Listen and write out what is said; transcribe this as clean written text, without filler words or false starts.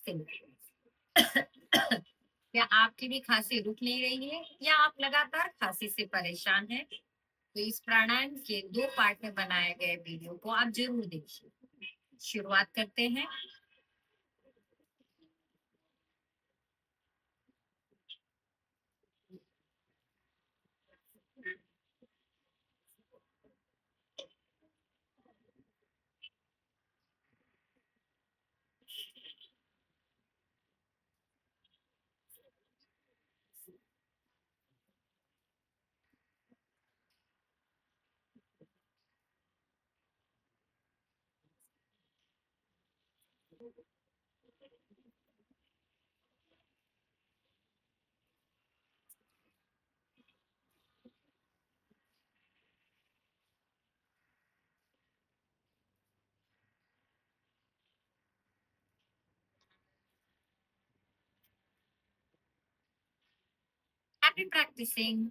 नमस्ते। क्या आपकी भी खांसी रुक नहीं रही है या आप लगातार खांसी से परेशान हैं? तो इस प्राणायाम के 2 पार्ट में बनाए गए वीडियो को आप ज़रूर देखिए। शुरुआत करते हैं। Happy practising.